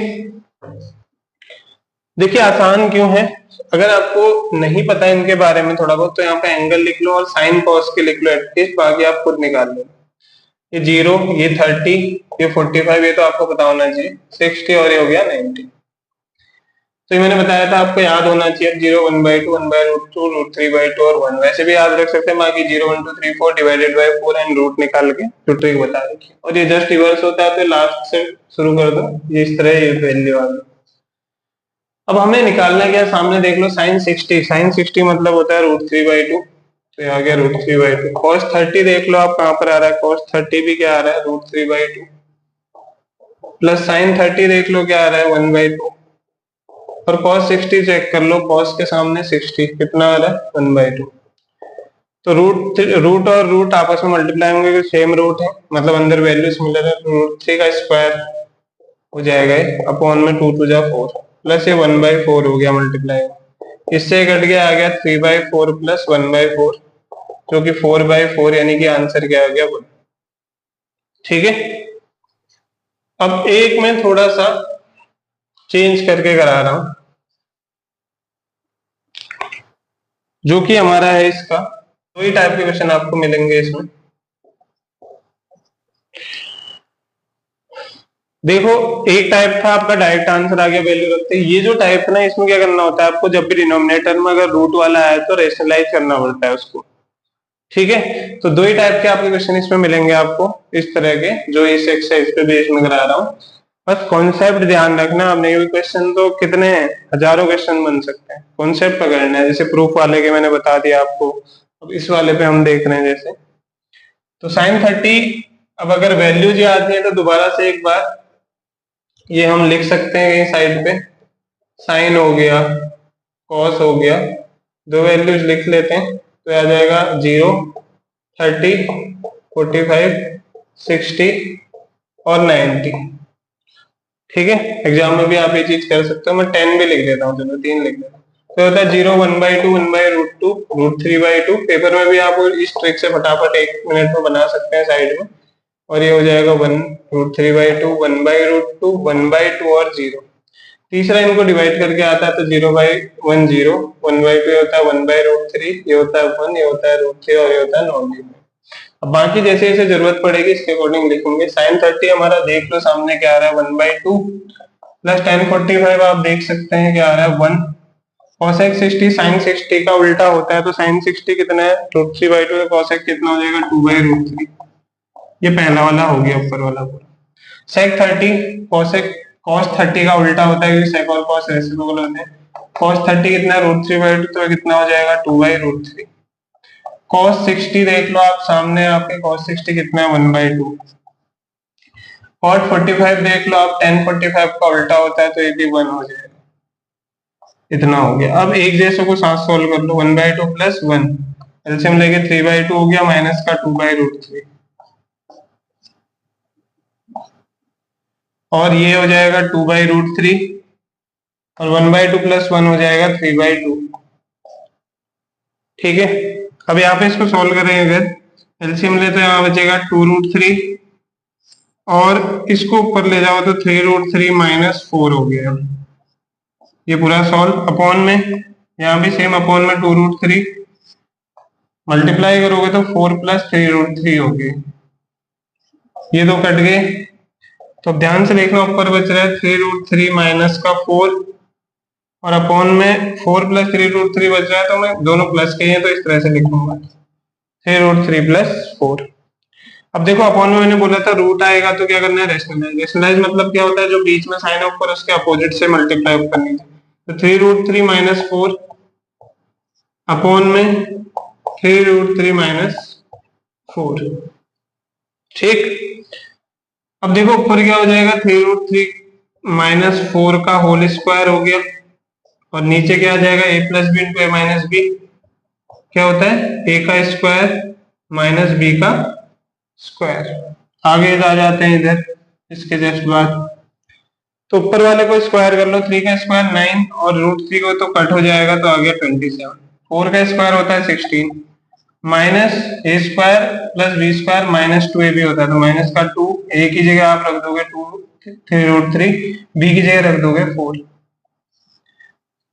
देखिए आसान क्यों है, अगर आपको नहीं पता है इनके बारे में थोड़ा बहुत, तो यहाँ पे एंगल लिख लो और साइन कॉस के लिख लो एटलीस्ट, बाकी आप खुद निकाल लो। ये 0, ये 30, ये 45, ये तो आपको पता होना चाहिए, 60 और ये हो गया 90। तो ये मैंने बताया था आपको याद होना चाहिए, 0 1/2 1/√2 √3/2 और 1, वैसे भी याद रख सकते हैं, बाकी 0 1 2 3 4 डिवाइडेड बाय 4 एंड रूट निकाल के जो ट्रिक बता रखी। और ये जस्ट रिवर्स होता है, तो लास्ट से शुरू कर दो, ये इस तरह ये वैल्यू आ गई। अब हमें निकालना क्या, सामने देख लो साइन 60 मतलब होता है √3/2, तो आ गया √3/2। cos 30 देख लो आप कहां पर आ रहा है, cos 30 भी क्या आ रहा है, √3/2, प्लस साइन 30 देख लो क्या आ रहा है, 1/2, और cos 60 चेक कर लो, cos के सामने 60 कितना आ रहा है, 1/2। तो रूट और रूट आपस में मल्टीप्लाई होंगे, सेम रूट है, मतलब अंदर वैल्यू सिमिलर है, √3 का स्क्वायर हो जाएगा अपॉन में 2 2 जा 4, प्लस ये 1/4 हो गया मल्टीप्लाई, इससे कट गया, आ गया 3/4 प्लस 1/4, जो कि 4/4, यानी कि आंसर क्या हो गया 1, ठीक है। अब एक मैं थोड़ा सा चेंज करके करा रहा हूं, जो कि हमारा है इसका, 2 ही टाइप के क्वेश्चन आपको मिलेंगे इसमें। देखो एक टाइप था आपका डायरेक्ट आंसर आ गया वैल्यू रखते, ये जो टाइप है ना, इसमें क्या करना होता है आपको, जब भी डिनोमिनेटर में अगर रूट वाला आए तो रेशनलाइज करना पड़ता है उसको, ठीक है। तो 2 ही टाइप के आपके क्वेश्चन इसमें मिलेंगे आपको इस तरह के, जो इस एक्सरसाइज पे बेस में करा रहा हूँ। बस कॉन्सेप्ट ध्यान रखना आपने, क्वेश्चन तो कितने हैं, हजारों क्वेश्चन बन सकते हैं, कॉन्सेप्ट पकड़ना है। जैसे प्रूफ वाले के मैंने बता दिया आपको, अब इस वाले पे हम देख रहे हैं, जैसे तो साइन 30, अब अगर वैल्यूज याद नहीं है तो दोबारा से एक बार ये हम लिख सकते हैं कहीं साइड पे, साइन हो गया, कॉस हो गया, 2 वैल्यूज लिख लेते हैं, तो आ जाएगा 0 30 45 60 और 90, ठीक है। एग्जाम में भी आप ये चीज कर सकते हो, मैं 10 भी लिख देता हूँ, चलो 3 लिख देता हूँ, तो होता है 0 1/2 1/√2 √3/2। पेपर में भी आप इस ट्रिक से फटाफट 1 मिनट में बना सकते हैं साइड में, और ये हो जाएगा 1 √3/2 1/√2 1/2 और 0। तीसरा इनको डिवाइड करके आता है, तो 0/1 0 1/2 होता है 1/√3, ये होता है 1, ये होता है √3 और ये होता है नॉर्मल। अब बाकी जैसे जैसे जरूरत पड़ेगी इसके अकॉर्डिंग लिखेंगे। साइन 30 हमारा देख लो सामने क्या आ रहा है, 1/2, प्लस टेन 45 आप देख सकते हैं क्या आ रहा है 1। कॉसेक 60 साइन 60 का उल्टा होता है, तो साइन 60 कितना है √3/2, कॉसेक कितना हो जाएगा 2/√3। ये पहला वाला हो गया ऊपर वाला पूरा। सेक 30 कॉसेक कॉस 30 का उल्टा होता है, क्योंकि सेक और कॉस रेसिप्रोकल होते हैं। कॉस 30 कितना है √3/2, तो कितना हो जाएगा 2/√3। कॉस 60 देख लो आप सामने, आपके कॉस 60 कितना है 1/2। कॉट 45 देख लो आप, tan 45 का उल्टा होता है, तो ये भी 1 हो जाएगा। इतना हो गया। अब एक जैसे को साथ सोल्व कर लो, 1/2 प्लस 1, एलसीएम लेके 3/2 हो गया, माइनस का 2/√3, और ये हो जाएगा 2/√3, और 1/2 प्लस 1 हो जाएगा 3/2। ठीक है, अब यहाँ पे इसको सोल्व करेंगे, अगर एलसीएम ले तो यहाँ बचेगा 2√3, और इसको ऊपर ले जाओ तो 3√3 माइनस 4 हो गया। ये पूरा सॉल्व अपॉन में, यहाँ भी सेम अपॉन में 2√3, मल्टीप्लाई करोगे तो 4 प्लस 3√3 हो गए, ये दो कट गए। तो ध्यान से देखना, ऊपर बच रहा है 3√3 माइनस का 4, और अपॉन में 4 प्लस 3√3 बच रहा है, तो मैं दोनों प्लस के हैं तो इस तरह से लिखूंगा 3√3 प्लस 4। अब देखो अपॉन में मैंने बोला था रूट आएगा तो क्या करना है रेशनलाइज। रेशनलाइज मतलब क्या होता है, जो बीच में साइन है ऊपर उसके अपोजिट से मल्टीप्लाई करनी है। तो 3√3 माइनस 4 अपॉन में 3√3 माइनस 4। ठीक, अब देखो ऊपर क्या हो जाएगा 3√3 माइनस 4 का होल स्क्वायर हो गया, और नीचे क्या आ जाएगा a plus B into A minus B. क्या होता है a का स्क्वायर माइनस b का स्क्वायर। आगे आ जाते हैं इधर इसके जस्ट बाद, तो ऊपर वाले को स्क्वायर कर लो, 3 का स्क्वायर 9, और √3 को तो कट हो जाएगा तो आ गया 27। 4 का स्क्वायर होता है 16, minus A square plus B square minus 2ab होता है, तो माइनस का 2, ए की जगह आप रख दोगे 2 3√3, बी की जगह रख दोगे 4।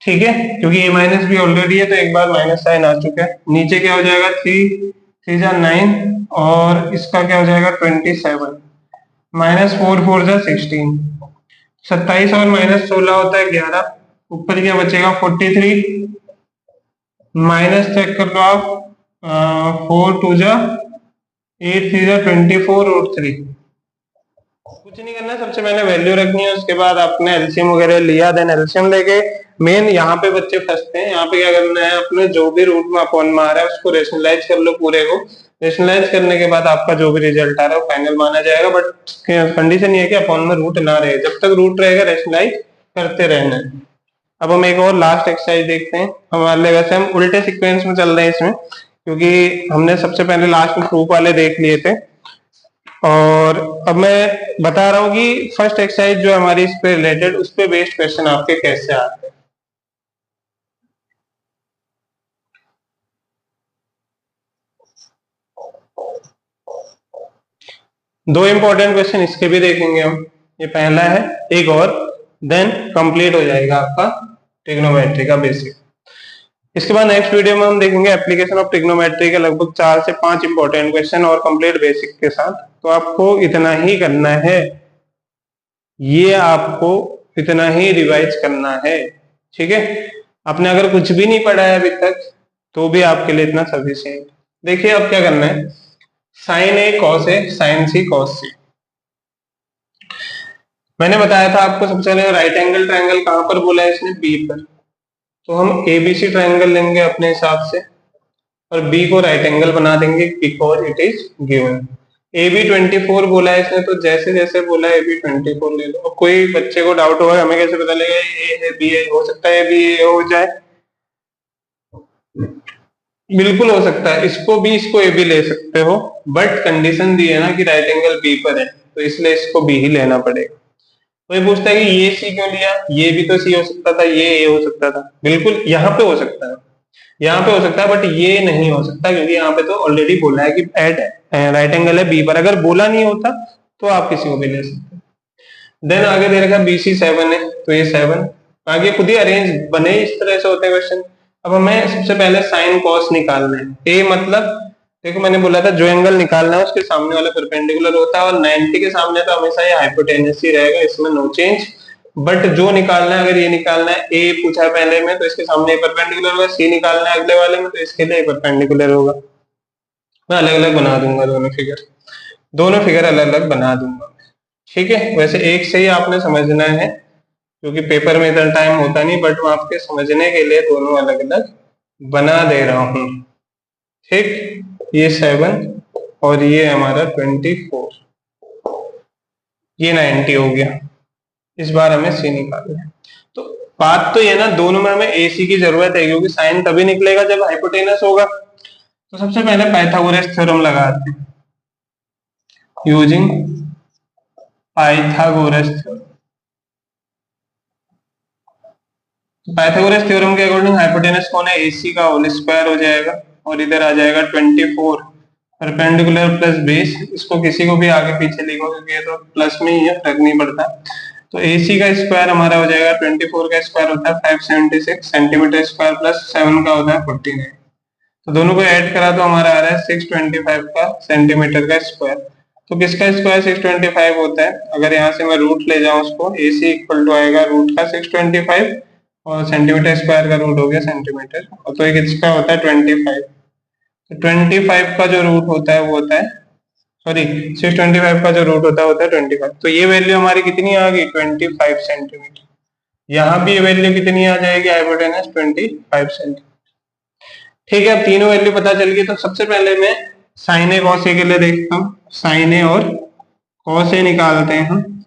ठीक है, क्योंकि ए माइनस बी ऑलरेडी है तो एक बार माइनस साइन आ चुका है। नीचे क्या हो जाएगा 3 3 जा 9, और इसका क्या हो जाएगा 27, माइनस 4 4 जा 16, 27 और माइनस 16 होता है 11। ऊपर क्या बचेगा 43, माइनस चेक कर लो आप, 4 2 जा 8 3 जा 24 और 3। कुछ नहीं करना है, सबसे पहले वैल्यू रखनी है, उसके बाद आपने एलसीएम वगैरह लिया, देन एलसीएम लेके मेन यहाँ पे बच्चे फंसते हैं। यहाँ पे क्या करना है, अपने जो भी रूट में अपॉन में आ रहा है उसको रेशनलाइज कर लो, पूरे को रेशनलाइज करने के बाद आपका जो भी रिजल्ट आ रहा है वो फाइनल माना जाएगा। बट कंडीशन ये है कि अपॉन में रूट ना रहे, जब तक रूट रहेगा रेशनलाइज करते रहना है। अब हम एक और लास्ट एक्सरसाइज देखते हैं। हमारे वैसे हम उल्टे सीक्वेंस में चल रहे हैं इसमें, क्योंकि हमने सबसे पहले लास्ट में प्रूफ वाले देख लिए थे, और अब मैं बता रहा हूँ कि फर्स्ट एक्सरसाइज जो हमारी इस पे रिलेटेड, उस पे बेस्ड क्वेश्चन आपके कैसे आते हैं। दो इंपॉर्टेंट क्वेश्चन इसके भी देखेंगे हम, ये पहला है एक और, देन कंप्लीट हो जाएगा आपका ट्रिग्नोमेट्री का बेसिक। इसके बाद नेक्स्ट वीडियो में हम देखेंगे एप्लीकेशन ऑफ ट्रिग्नोमेट्री के लगभग 4 से 5 इंपॉर्टेंट क्वेश्चन और कंप्लीट बेसिक के साथ। तो आपको इतना ही करना है, ये आपको इतना ही रिवाइज करना है। ठीक है, आपने अगर कुछ भी नहीं पढ़ा है अभी तक तो भी आपके लिए इतना सफिशिएंट। देखिए अब क्या करना है, sign A cos A sign C cos सी। मैंने बताया था आपको सबसे पहले राइट एंगल ट्रायंगल कहां पर बोला है इसने, बी पर। तो हम एबीसी ट्रायंगल लेंगे अपने हिसाब से, और बी को राइट एंगल बना देंगे because it is given. A B 24 बोला है इसने, तो जैसे जैसे बोला है ए बी 24 ले लो। कोई बच्चे को डाउट होगा हमें कैसे पता लगेगा ए है बी है, हो सकता है बी ए हो जाए, बिल्कुल हो सकता है, इसको भी इसको ए बी ले सकते हो, बट कंडीशन दी है ना कि राइट एंगल बी पर है, तो इसलिए इसको बी ही लेना पड़ेगा। तो ये पूछता है कि ये सी क्यों लिया, ये भी तो सी हो सकता था, ये ए हो सकता था, बिल्कुल यहाँ पे हो सकता है, यहाँ पे हो सकता है, बट ये नहीं हो सकता, क्योंकि यहाँ पे तो ऑलरेडी बोला है कि एट राइट एंगल है बी पर। अगर बोला नहीं होता तो आप किसी को भी ले सकते हैं। देन आगे दे रखा है BC 7 है, तो ये 7 आगे खुद ही अरेंज बने, इस तरह से होते हैं क्वेश्चन। अब हमें सबसे पहले साइन कॉस निकालना है। ए मतलब देखो मैंने बोला था जो एंगल निकालना है उसके सामने वाला परपेंडिकुलर होता है, और 90 के सामने तो हमेशा ये हाइपोटेनस ही रहेगा, इसमें नो चेंज। बट जो निकालना है, अगर ये निकालना है, ए पूछा है पहले में तो इसके सामने परपेंडिकुलर होगा, सी निकालना है अगले वाले में तो इसके लिए परपेंडिकुलर होगा। मैं अलग अलग बना दूंगा दोनों फिगर अलग अलग बना दूंगा। ठीक है, वैसे एक से ही आपने समझना है क्योंकि पेपर में इतना टाइम होता नहीं, बट मैं आपके समझने के लिए दोनों अलग अलग बना दे रहा हूं। ठीक, ये 7 और ये हमारा 24, ये 90 हो गया। इस बार हमें सी निकालना है। तो बात तो ये ना, दोनों में हमें ए सी की जरूरत है क्योंकि साइन तभी निकलेगा जब हाइपोटेनस होगा। तो सबसे पहले पाइथागोरस थ्योरम लगाते हैं using Pythagoras theorem. Pythagoras theorem के अकॉर्डिंग हाइपोटेनस कौन है, AC का होल स्क्वायर हो जाएगा और इधर आ जाएगा 24 परपेंडिकुलर प्लस बेस। इसको किसी को भी आगे पीछे लिखो क्योंकि ये तो प्लस में ही है, फर्क नहीं पड़ता। तो AC का स्क्वायर हमारा हो जाएगा 24 का स्क्वायर होता है 576 सेंटीमीटर स्क्वायर प्लस 7 का होता है 49। तो दोनों को ऐड करा तो हमारा आ रहा है 625 का सेंटीमीटर का स्क्वायर। तो किसका स्क्वायर 625 होता है, अगर यहाँ से मैं रूट ले जाऊं उसको, AC इक्वल टू आएगा रूट का 625 और सेंटीमीटर स्क्वायर का रूट हो गया सेंटीमीटर, और तो एक इसका होता है 25। तो 25 का जो रूट होता है वो होता है, सॉरी 625 का जो रूट होता है 25। तो ये वैल्यू हमारी कितनी आ गई 25 सेंटीमीटर। यहाँ भी ये वैल्यू कितनी आ जाएगी हाइपोटेनस 25 सेंटीमीटर। ठीक है, अब तीनों वैल्यू पता चल गई। तो सबसे पहले मैं साइन ए कॉस ए के लिए देखता हूँ, साइन ए और कॉस ए निकालते हैं हम,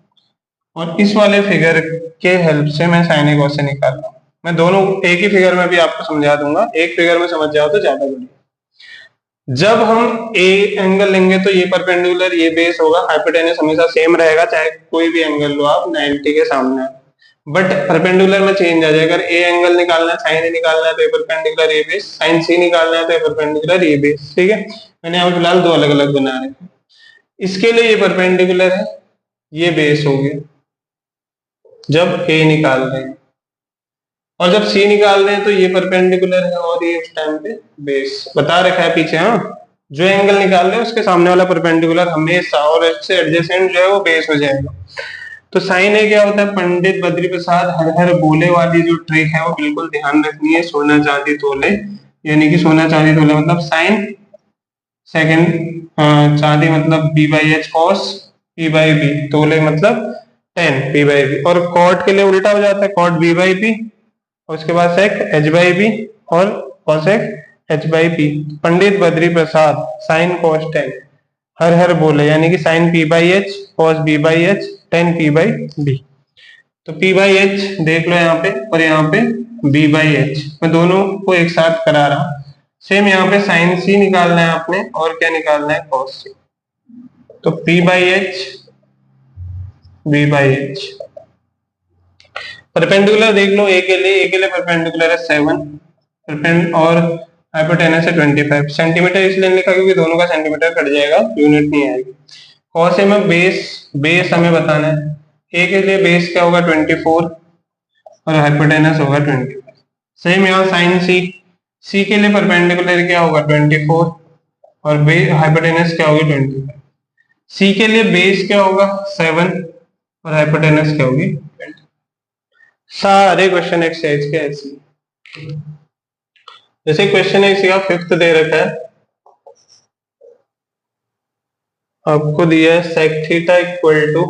और इस वाले फिगर के हेल्प से मैं साइन ए कॉस ए निकाल रहा हूँ। मैं दोनों एक ही फिगर में भी आपको समझा दूंगा, एक फिगर में समझ जाओ तो ज्यादा बढ़िया। जब हम ए एंगल लेंगे तो ये परपेंडिकुलर, ये बेस होगा, हाइपोटेनस हमेशा सेम रहेगा चाहे कोई भी एंगल लो आप 90 के सामने, बट परपेंडिकुलर में चेंज आ जाएगा। अगर ए एंगल निकालना है, साइन ए निकालना है तो ये परपेंडिकुलर ये बेस, साइन सी निकालना है तो ये परपेंडिकुलर ये बेस। ठीक है, मैंने यहाँ फिलहाल दो अलग अलग बना रहे हैं। इसके लिए ये परपेंडिकुलर है, ये बेस हो गया जब ए निकाल रहे हैं, और जब सी निकाल रहे हैं तो ये परपेंडिकुलर है और ये उस टाइम पे बेस बता रखा है पीछे। हाँ, जो एंगल निकाल रहे हैं उसके सामने वाला परपेंडिकुलर हमेशा और इससे एडजेसेंट जो है वो बेस हो जाएगा। तो साइन ए क्या होता है, पंडित बद्री प्रसाद हर हर बोले वाली जो ट्रिक है वो बिल्कुल ध्यान रखनी है, सोना चांदी तोले, यानी कि सोना चांदी तोले मतलब साइन सेकंड, चांदी मतलब B by H cos P by B, तोले मतलब टेन पी बाई बी, और कॉट के लिए उल्टा हो जाता है, कॉट बी बाई पी, उसके बाद सेक एच बाई बी और cosec H by P. Pandit Badri Prasad sine cos tan हर हर बोले, यानी कि sine P by H cos B by H tan P by B. तो पी बाई एच देख लो यहाँ पे और यहाँ पे बी बाई एच, मैं दोनों को एक साथ करा रहा। सेम यहाँ पे साइन सी निकालना है आपने और क्या निकालना है कॉस सी। तो P by H B by H, perpendicular देख लो ए के लिए परपेंडिकुलर है 7 और हाइपोटेनस है 25 सेंटीमीटर, इसलिए लिखा क्योंकि दोनों का सेंटीमीटर कट जाएगा, यूनिट नहीं आएगी। कॉस ए में बेस हमें बताना है, ए के लिए बेस क्या होगा 24 और हाइपोटेनस होगा 25। सेम यहाँ साइन सी के लिए परपेंडिकुलर क्या होगा 24 और हाइपोटेनस क्या होगी 25। सी के लिए बेस क्या होगा 7 और हाइपोटेनस क्या होगी 20। सारे क्वेश्चन एक्सरसाइज के ऐसे, जैसे क्वेश्चन एक का 5th दे रखा है, आपको दिया है sec थीटा इक्वल टू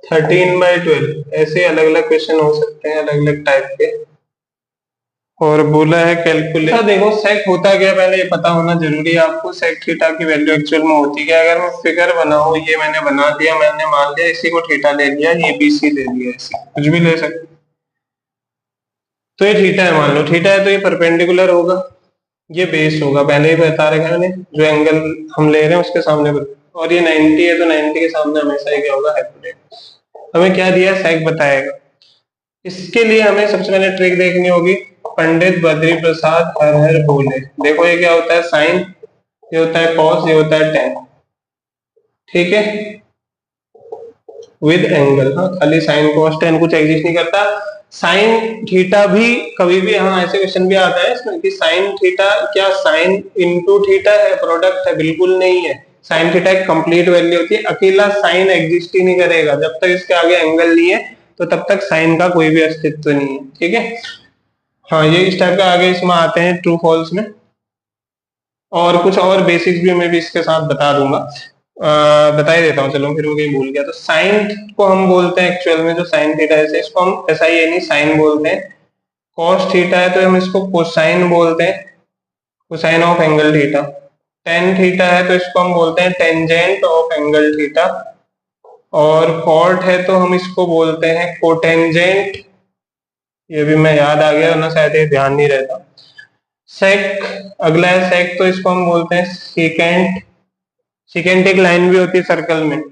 13/12। ऐसे अलग अलग क्वेश्चन हो सकते हैं अलग अलग टाइप के, और बोला है कैलकुलेट। देखो सेक होता क्या पहले ये पता होना जरूरी है आपको, सेक थीटा की वैल्यू एक्चुअल में होती क्या। अगर मैं फिगर बनाऊं, ये मैंने बना दिया, मैंने मान लिया इसी को थीटा ले लिया, ये BC ले लिया, ऐसे कुछ भी ले सकते। तो ये थीटा है, मान लो थीटा है तो ये परपेंडिकुलर होगा, ये बेस होगा, पहले ही बता रखा है मैंने, जो एंगल हम ले रहे हैं उसके सामने, और ये 90 है तो 90 के सामने हमेशा क्या होगा हाइपोटेनस। हमें क्या दिया सेक बताएगा। इसके लिए हमें सबसे पहले ट्रिक देखनी होगी, पंडित बद्री प्रसाद हर हर बोले। देखो ये क्या होता है साइन, ये होता है कॉस, ये होता है टेन, ठीक है, विद एंगल। हाँ, खाली साइन कॉस टेन कुछ एग्जिस्ट नहीं करता। साइन थीटा भी कभी भी, हाँ ऐसे क्वेश्चन भी आता है इसमें कि साइन थीटा क्या साइन इनटू थीटा है, प्रोडक्ट है, बिल्कुल नहीं है। साइन थीटा एक कंप्लीट वैल्यू होती है, अकेला साइन एग्जिस्ट ही नहीं करेगा जब तक इसके आगे एंगल नहीं है, तो तब तक साइन का कोई भी अस्तित्व नहीं है। ठीक है, हाँ ये इस टाइप का। आगे इसमें आते हैं ट्रू फॉल्स में, और कुछ और बेसिक्स भी मैं भी इसके साथ बता दूंगा। बता ही देता हूँ, चलो फिर वो कहीं भूल गया। तो साइन को हम बोलते हैं एक्चुअल में, जो साइन थीटा है इसको हम ऐसा ही नहीं साइन बोलते हैं। कॉस थीटा है तो हम इसको कोसाइन बोलते हैं, cosine of angle theta. Tan theta है तो इसको हम बोलते हैं टेंजेंट ऑफ एंगल थीटा। और कॉट है तो हम इसको बोलते हैं कोटेंजेंट। ये भी मैं याद आ गया ना, शायद ये ध्यान नहीं रहता। सेक, अगला है सेक, तो इसको हम बोलते हैं सीकेंट। सीकेंट एक लाइन भी होती है सर्कल में,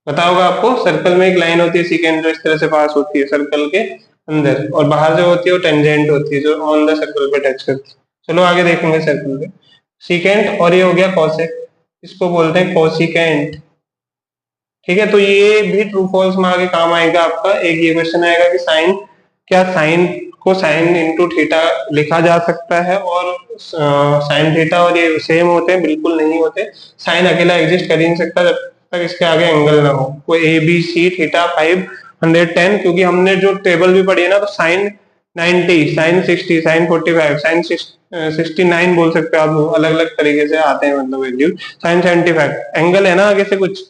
पता होगा आपको, सर्कल में एक लाइन होती है सीकेंट जो इस तरह से पास होती है सर्कल के अंदर, और बाहर जो होती है वो टेंजेंट होती है जो ऑन द सर्कल पे टच करती है। चलो आगे देखेंगे सर्कल पे सीकेंट। और ये हो गया कॉसेक, इसको बोलते हैं कोसिकेंट। ठीक है, तो ये भी ट्रू फॉल्स में आगे काम आएगा आपका। एक ये क्वेश्चन आएगा कि साइन, क्या साइन को साइन इंटू थीटा लिखा जा सकता है, और साइन थीटा और ये सेम होते हैं? बिल्कुल नहीं होते। साइन अकेला एग्जिस्ट कर ही नहीं सकता जब तक इसके आगे एंगल ना हो। कोई ए बी सी थीटा 510, क्योंकि हमने जो टेबल भी पढ़ी है ना, तो साइन 90, साइन 60, साइन 45, साइन 69 बोल सकते हो आप, अलग अलग तरीके से आते हैं मतलब वैल्यू। साइन 75 एंगल है ना आगे से कुछ,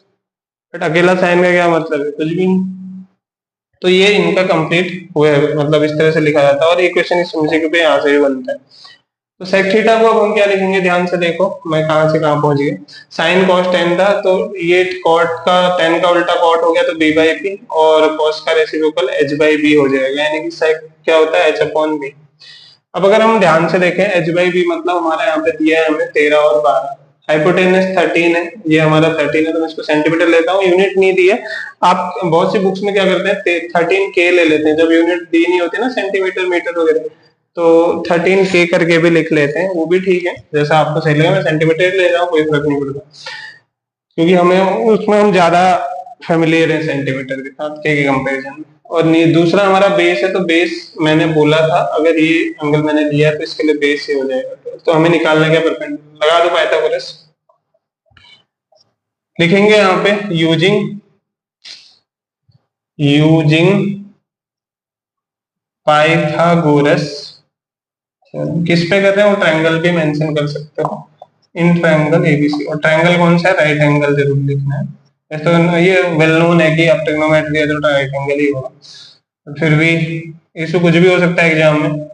बट अकेला साइन का क्या मतलब है, कुछ भी नहीं। तो ये इनका कंप्लीट हुआ है, मतलब इस तरह से लिखा जाता है। और ये क्वेश्चन इस एमसीक्यू पे यहाँ से भी बनता है। तो सेक थीटा को अब हम क्या लिखेंगे, ध्यान से देखो मैं कहाँ से कहाँ पहुंच गया। साइन कॉस टेन था, तो ये कॉट का टेन का उल्टा कॉट हो गया तो बी बाई पी, और कॉस का रेसिप्रोकल एच बाई बी हो जाएगा, यानी कि सेक क्या होता है, एच अपॉन बी। अब अगर हम ध्यान से देखें, एच बाई बी मतलब हमारा यहाँ पे दिया है हमें 13 और 12, हाइपोटेनस 13 है, ये हमारा 13 है, तो मैं इसको सेंटीमीटर लेता हूँ, यूनिट नहीं दी है। आप बहुत सी बुक्स में क्या करते हैं 13 के ले लेते हैं, जब यूनिट दी नहीं होती ना सेंटीमीटर मीटर वगैरह, तो 13 के करके भी लिख लेते हैं, वो भी ठीक है, जैसा आपको सही लगे। मैं सेंटीमीटर ले रहा हूँ, कोई फर्क नहीं पड़ता, क्योंकि हमें उसमें हम ज्यादा फेमिलियर है सेंटीमीटर के साथ के कंपेरिजन में। और दूसरा हमारा बेस है, तो बेस मैंने बोला था अगर ये एंगल मैंने लिया है तो इसके लिए बेस ही हो जाएगा। तो हमें निकालना क्या, परपेंडिकुलर लगा दो पाइथागोरस। लिखेंगे यहाँ पे यूजिंग पाइथागोरस। किस पे कर रहे हैं, वो ट्रायंगल भी मेंशन कर सकते हो, इन ट्रायंगल एबीसी। और ट्रायंगल कौन सा है, राइट एंगल जरूर लिखना है। तो ये वेल नोन है कि आप ट्रिग्नोमेट्री है तो राइट एंगल ही होगा, फिर भी इशू कुछ भी हो सकता है एग्जाम में,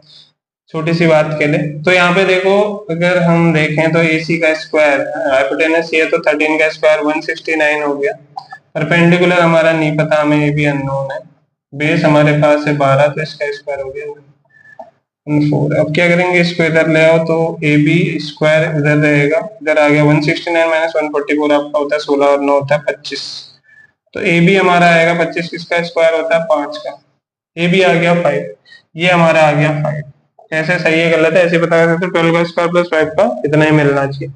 छोटी सी बात के लिए। तो यहाँ पे देखो, अगर हम देखें तो AC का स्क्वायर, हाइपोटेनस ये तो 13 का स्क्वायर 169 हो गया। परपेंडिकुलर हमारा नहीं पता हमें, ये भी अननोन है। बेस हमारे पास है 12, तो इसका स्क्वायर हो गया 4। अब क्या करेंगे, इसको इधर ले आओ, तो AB स्क्वायर इधर रहेगा, इधर आ गया 169 माइनस 144 आपका होता है 16, और 9 होता है 25। तो AB हमारा आएगा 25, किसका स्क्वायर होता है 5 का। AB आ गया 5, ये हमारा आ गया 5। कैसे सही है गलत है ऐसे बता सकते, 12 का स्क्वायर प्लस 5 का इतना ही मिलना चाहिए।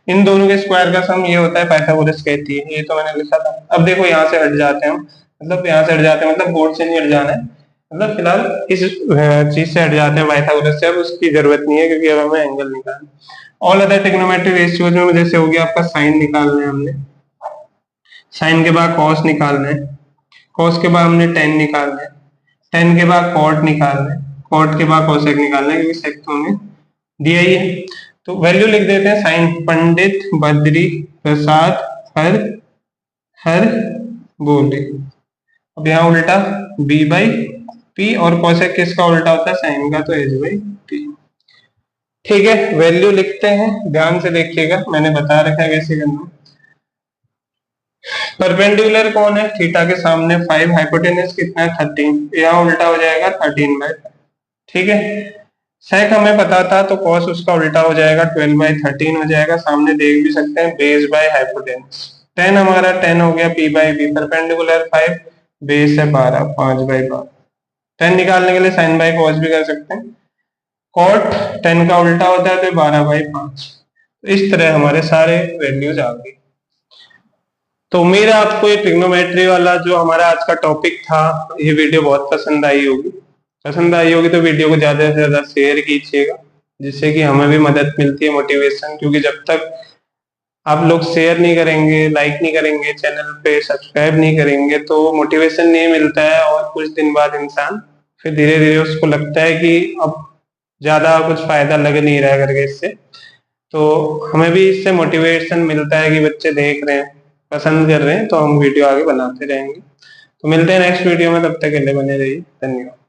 इन दोनों के स्क्वायर का सम ये होता है, पाइथागोरस कहती है, ये तो मैंने लिखा था। अब देखो यहाँ से हट जाते हैं हम, मतलब यहाँ से हट जाते हैं, मतलब बोर्ड से नहीं हट जाना है, मतलब फिलहाल इस चीज से हट जाते हैं पाइथागोरस से, अब उसकी जरूरत नहीं है क्योंकि अब हमें एंगल निकालना। ऑल अदर ट्रिग्नोमेट्री रेशियोज में जैसे हो गया आपका साइन निकालना है हमने, साइन के बाद कॉस निकालना है, कॉस के बाद हमने टेन निकालना है, टेन के बाद कॉट निकालना है, कॉट के बाद कोसेक निकालना है, क्योंकि सेक तो हमें दिया ही है। तो वैल्यू लिख देते हैं, साइन पंडित बद्री प्रसाद हर हर बोले। अब यहाँ उल्टा बी बाई पी, और कोसेक किसका उल्टा होता है, साइन का, तो एच बाई पी। ठीक है, वैल्यू लिखते हैं, ध्यान से देखिएगा, मैंने बता रखा है कैसे करना। परपेंडिकुलर कौन है, थीटा के सामने 5, हाइपोटेनस कितना है 13, यहाँ उल्टा हो जाएगा 13 बाई। ठीक है, सेक हमें पता था, तो कॉस उसका उल्टा हो जाएगा 12 बाई 13 हो जाएगा, सामने देख भी सकते हैं, बेस बाय हाइपोटेनस। टेन हमारा 10 हो गया P by B, perpendicular 5, base है 12, 5 बाई 12। 10 निकालने के लिए साइन बाई कॉस भी कर सकते हैं, कॉट 10 का उल्टा होता है तो 12 बाई 5। तो इस तरह हमारे सारे वैल्यूज आ गई। तो उम्मीद है आपको ये ट्रिग्नोमेट्री वाला जो हमारा आज का टॉपिक था, ये वीडियो बहुत पसंद आई होगी। पसंद आई होगी तो वीडियो को ज्यादा से ज्यादा शेयर कीजिएगा, जिससे कि हमें भी मदद मिलती है, मोटिवेशन, क्योंकि जब तक आप लोग शेयर नहीं करेंगे, लाइक नहीं करेंगे, चैनल पे सब्सक्राइब नहीं करेंगे, तो मोटिवेशन नहीं मिलता है और कुछ दिन बाद इंसान फिर धीरे धीरे उसको लगता है कि अब ज्यादा कुछ फायदा लग नहीं रहा है करके इससे। तो हमें भी इससे मोटिवेशन मिलता है कि बच्चे देख रहे हैं, पसंद कर रहे हैं, तो हम वीडियो आगे बनाते रहेंगे। तो मिलते हैं नेक्स्ट वीडियो में, तब तक के लिए बने रहिए। धन्यवाद।